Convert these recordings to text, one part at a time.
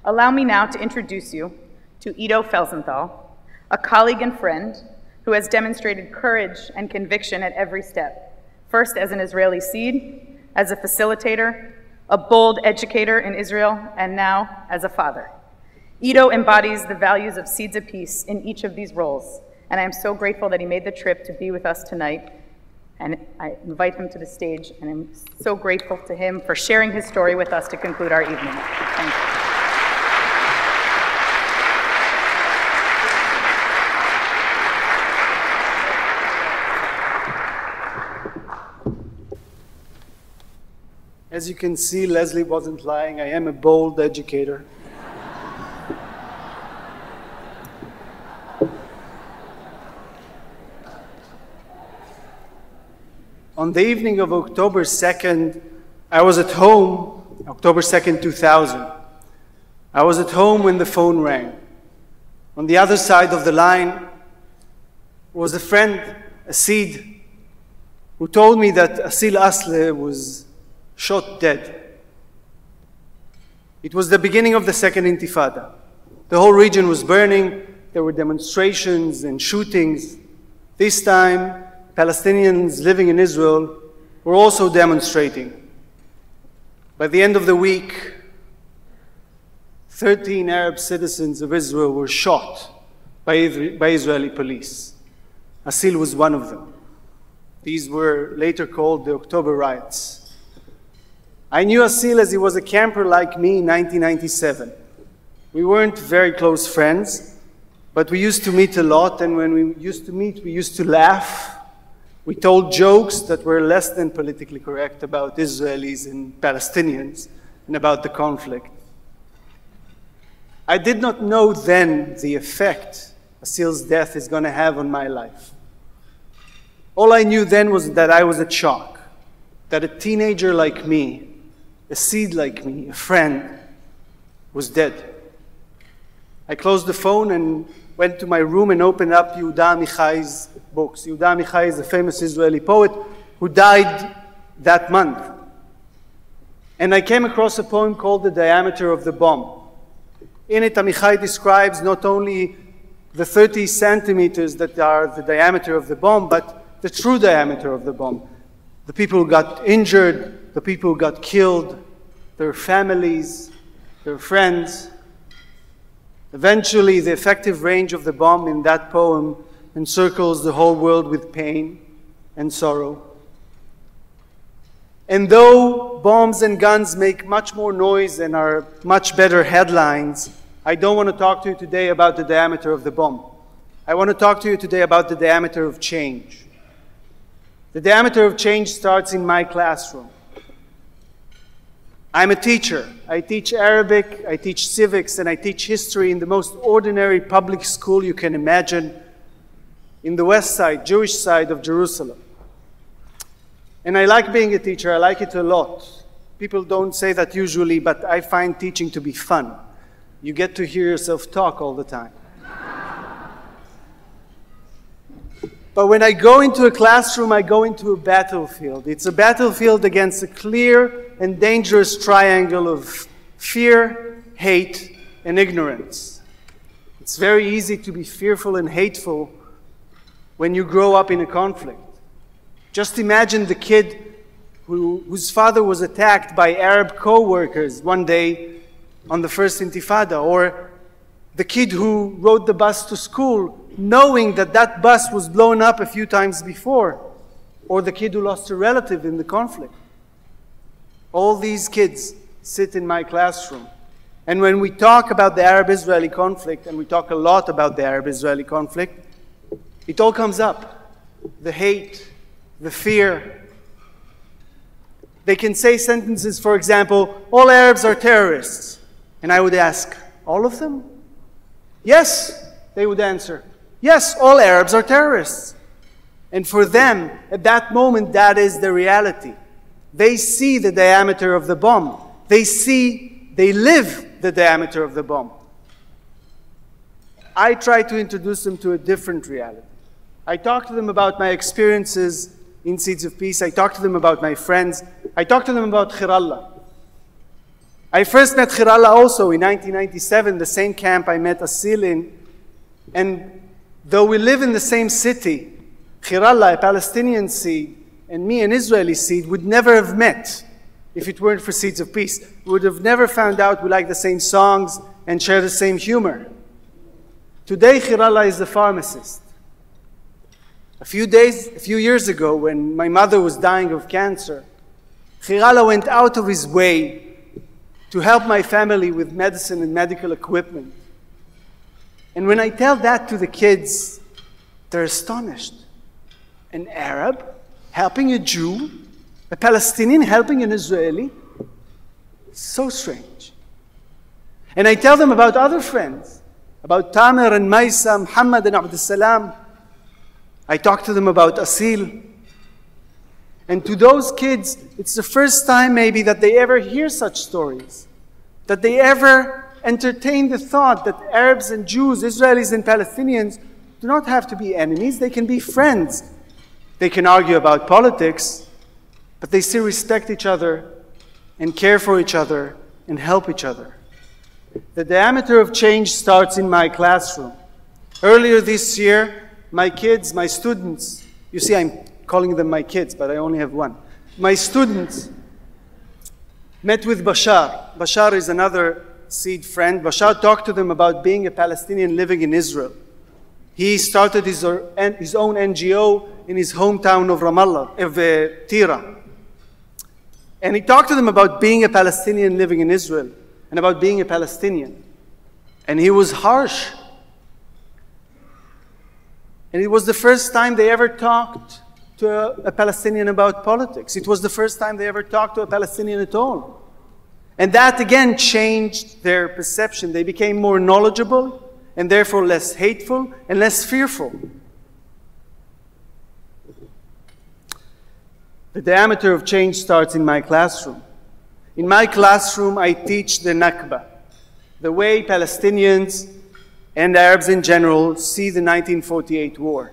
Allow me now to introduce you to Iddo Felsenthal, a colleague and friend who has demonstrated courage and conviction at every step, first as an Israeli Seed, as a facilitator, a bold educator in Israel, and now as a father. Iddo embodies the values of Seeds of Peace in each of these roles, and I am so grateful that he made the trip to be with us tonight, and I invite him to the stage, and I'm so grateful to him for sharing his story with us to conclude our evening. Thank you. As you can see, Leslie wasn't lying. I am a bold educator. On the evening of October 2nd, I was at home, October 2nd, 2000. I was at home when the phone rang. On the other side of the line was a friend, a Seed, who told me that Asil Asle was shot dead. It was the beginning of the Second Intifada. The whole region was burning. There were demonstrations and shootings. This time, Palestinians living in Israel were also demonstrating. By the end of the week, 13 Arab citizens of Israel were shot by Israeli police. Asil was one of them. These were later called the October riots. I knew Asil as he was a camper like me in 1997. We weren't very close friends, but we used to meet a lot, and when we used to meet, we used to laugh. We told jokes that were less than politically correct about Israelis and Palestinians and about the conflict. I did not know then the effect Asil's death is going to have on my life. All I knew then was that I was at shock, that a teenager like me, a Seed like me, a friend, was dead. I closed the phone and went to my room and opened up Yehuda Amichai's books. Yehuda Amichai is a famous Israeli poet who died that month. And I came across a poem called The Diameter of the Bomb. In it, Amichai describes not only the 30 centimeters that are the diameter of the bomb, but the true diameter of the bomb. The people who got injured, the people who got killed, their families, their friends. Eventually, the effective range of the bomb in that poem encircles the whole world with pain and sorrow. And though bombs and guns make much more noise and are much better headlines, I don't want to talk to you today about the diameter of the bomb. I want to talk to you today about the diameter of change. The diameter of change starts in my classroom. I'm a teacher. I teach Arabic, I teach civics, and I teach history in the most ordinary public school you can imagine in the west side, Jewish side of Jerusalem. And I like being a teacher. I like it a lot. People don't say that usually, but I find teaching to be fun. You get to hear yourself talk all the time. But when I go into a classroom, I go into a battlefield. It's a battlefield against a clear and dangerous triangle of fear, hate, and ignorance. It's very easy to be fearful and hateful when you grow up in a conflict. Just imagine the kid whose father was attacked by Arab co-workers one day on the first Intifada, or the kid who rode the bus to school knowing that that bus was blown up a few times before, or the kid who lost a relative in the conflict. All these kids sit in my classroom. And when we talk about the Arab-Israeli conflict, and we talk a lot about the Arab-Israeli conflict, it all comes up. The hate, the fear. They can say sentences, for example, all Arabs are terrorists. And I would ask, all of them? Yes, they would answer. Yes, all Arabs are terrorists. And for them, at that moment, that is the reality. They see the diameter of the bomb. They live the diameter of the bomb. I try to introduce them to a different reality. I talk to them about my experiences in Seeds of Peace. I talk to them about my friends. I talk to them about Khirallah. I first met Khirallah also in 1997, the same camp I met Asil in. And though we live in the same city, Khirallah, a Palestinian seed, and me, an Israeli seed, would never have met if it weren't for Seeds of Peace. We would have never found out we like the same songs and share the same humor. Today, Khirallah is a pharmacist. A few years ago, when my mother was dying of cancer, Khirallah went out of his way to help my family with medicine and medical equipment. And when I tell that to the kids, they're astonished. An Arab helping a Jew, a Palestinian helping an Israeli? So strange. And I tell them about other friends, about Tamer and Maisa, Muhammad and Abdul Salam. I talk to them about Asil. And to those kids, it's the first time maybe that they ever hear such stories, that they ever entertain the thought that Arabs and Jews, Israelis and Palestinians do not have to be enemies, they can be friends. They can argue about politics, but they still respect each other and care for each other and help each other. The diameter of change starts in my classroom. Earlier this year, my kids, my students, you see I'm calling them my kids, but I only have one. My students met with Bashar. Bashar is another seed friend. Bashar talked to them about being a Palestinian living in Israel. He started his own NGO in his hometown of Ramallah, of Tira. And he talked to them about being a Palestinian living in Israel and about being a Palestinian. And he was harsh. And it was the first time they ever talked to a Palestinian about politics. It was the first time they ever talked to a Palestinian at all. And that again changed their perception. They became more knowledgeable and therefore less hateful and less fearful. The diameter of change starts in my classroom. In my classroom, I teach the Nakba, the way Palestinians and Arabs in general see the 1948 war.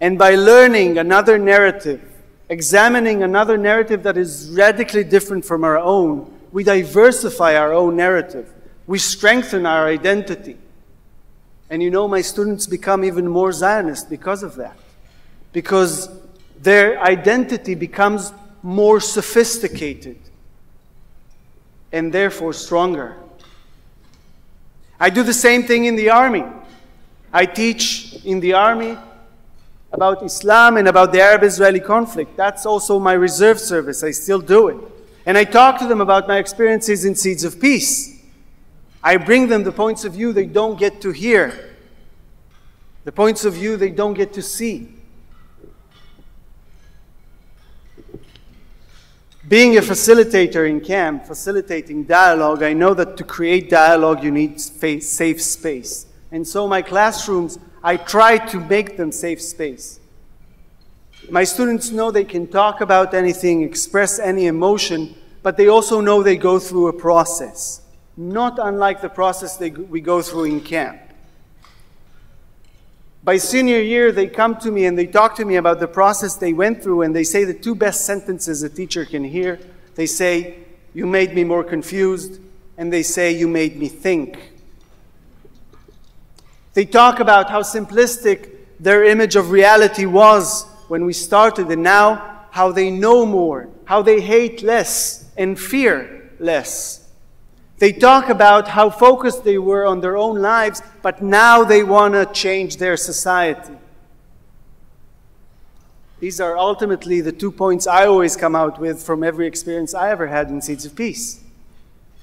And by learning another narrative, examining another narrative that is radically different from our own, we diversify our own narrative. We strengthen our identity. And you know, my students become even more Zionist because of that. Because their identity becomes more sophisticated and therefore stronger. I do the same thing in the army. I teach in the army about Islam and about the Arab-Israeli conflict. That's also my reserve service. I still do it. And I talk to them about my experiences in Seeds of Peace. I bring them the points of view they don't get to hear, the points of view they don't get to see. Being a facilitator in camp, facilitating dialogue, I know that to create dialogue you need safe space. And so my classrooms, I try to make them safe space. My students know they can talk about anything, express any emotion, but they also know they go through a process, not unlike the process we go through in camp. By senior year, they come to me and they talk to me about the process they went through, and they say the two best sentences a teacher can hear. They say, "You made me more confused," and they say, "You made me think." They talk about how simplistic their image of reality was when we started, and now how they know more, how they hate less and fear less. They talk about how focused they were on their own lives, but now they want to change their society. These are ultimately the 2 points I always come out with from every experience I ever had in Seeds of Peace.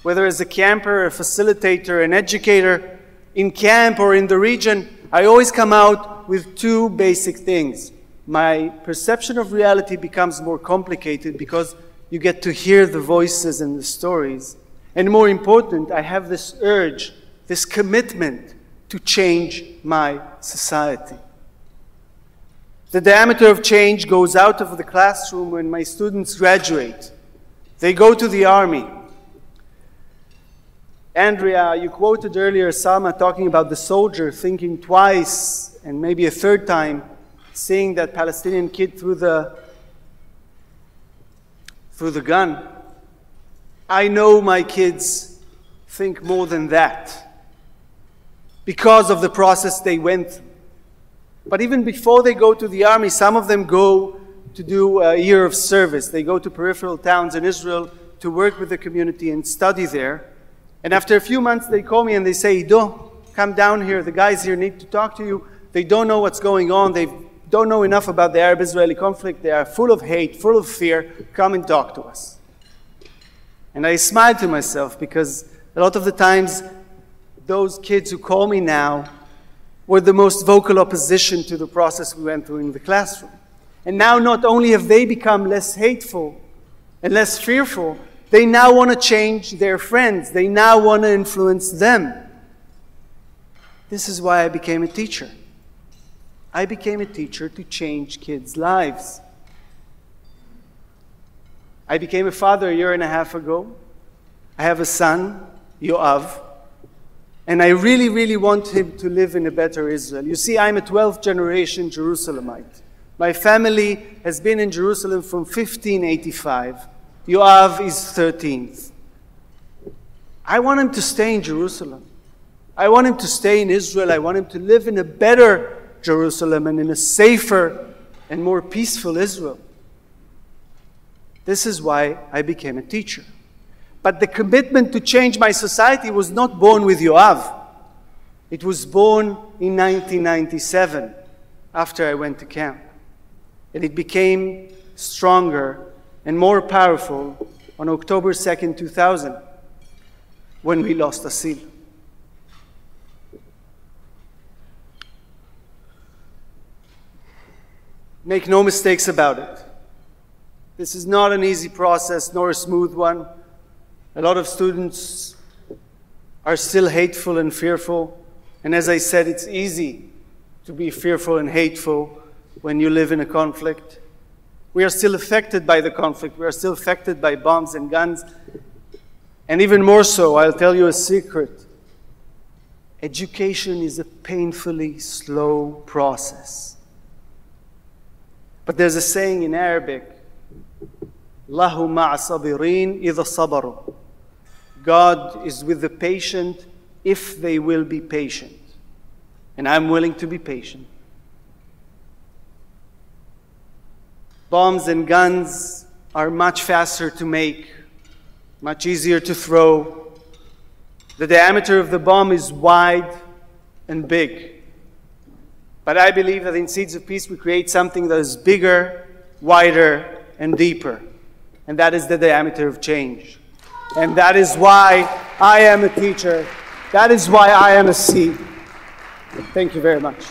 Whether as a camper, a facilitator, an educator, in camp or in the region, I always come out with two basic things. My perception of reality becomes more complicated because you get to hear the voices and the stories. And more important, I have this urge, this commitment to change my society. The diameter of change goes out of the classroom when my students graduate. They go to the army. Andrea, you quoted earlier Salma talking about the soldier thinking twice and maybe a third time, seeing that Palestinian kid through the gun. I know my kids think more than that because of the process they went through. But even before they go to the army, some of them go to do a year of service. They go to peripheral towns in Israel to work with the community and study there. And after a few months, they call me and they say, Iddo, come down here. The guys here need to talk to you. They don't know what's going on. They don't know enough about the Arab-Israeli conflict. They are full of hate, full of fear. Come and talk to us. And I smiled to myself because a lot of the times, those kids who call me now were the most vocal opposition to the process we went through in the classroom. And now not only have they become less hateful and less fearful, they now want to change their friends. They now want to influence them. This is why I became a teacher. I became a teacher to change kids' lives. I became a father a year and a half ago. I have a son, Yoav, and I really, really want him to live in a better Israel. You see, I'm a 12th generation Jerusalemite. My family has been in Jerusalem from 1585. Yoav is 13th. I want him to stay in Jerusalem. I want him to stay in Israel. I want him to live in a better Jerusalem and in a safer and more peaceful Israel. This is why I became a teacher. But the commitment to change my society was not born with Yoav. It was born in 1997, after I went to camp. And it became stronger and more powerful on October 2nd, 2000, when we lost Asil. Make no mistakes about it. This is not an easy process, nor a smooth one. A lot of students are still hateful and fearful. And as I said, it's easy to be fearful and hateful when you live in a conflict. We are still affected by the conflict. We are still affected by bombs and guns. And even more so, I'll tell you a secret. Education is a painfully slow process. But there's a saying in Arabic, Allahu ma'a sabirin idha sabaru. God is with the patient if they will be patient. And I'm willing to be patient. Bombs and guns are much faster to make, much easier to throw. The diameter of the bomb is wide and big. But I believe that in Seeds of Peace we create something that is bigger, wider, and deeper. And that is the diameter of change. And that is why I am a teacher. That is why I am a seed. Thank you very much.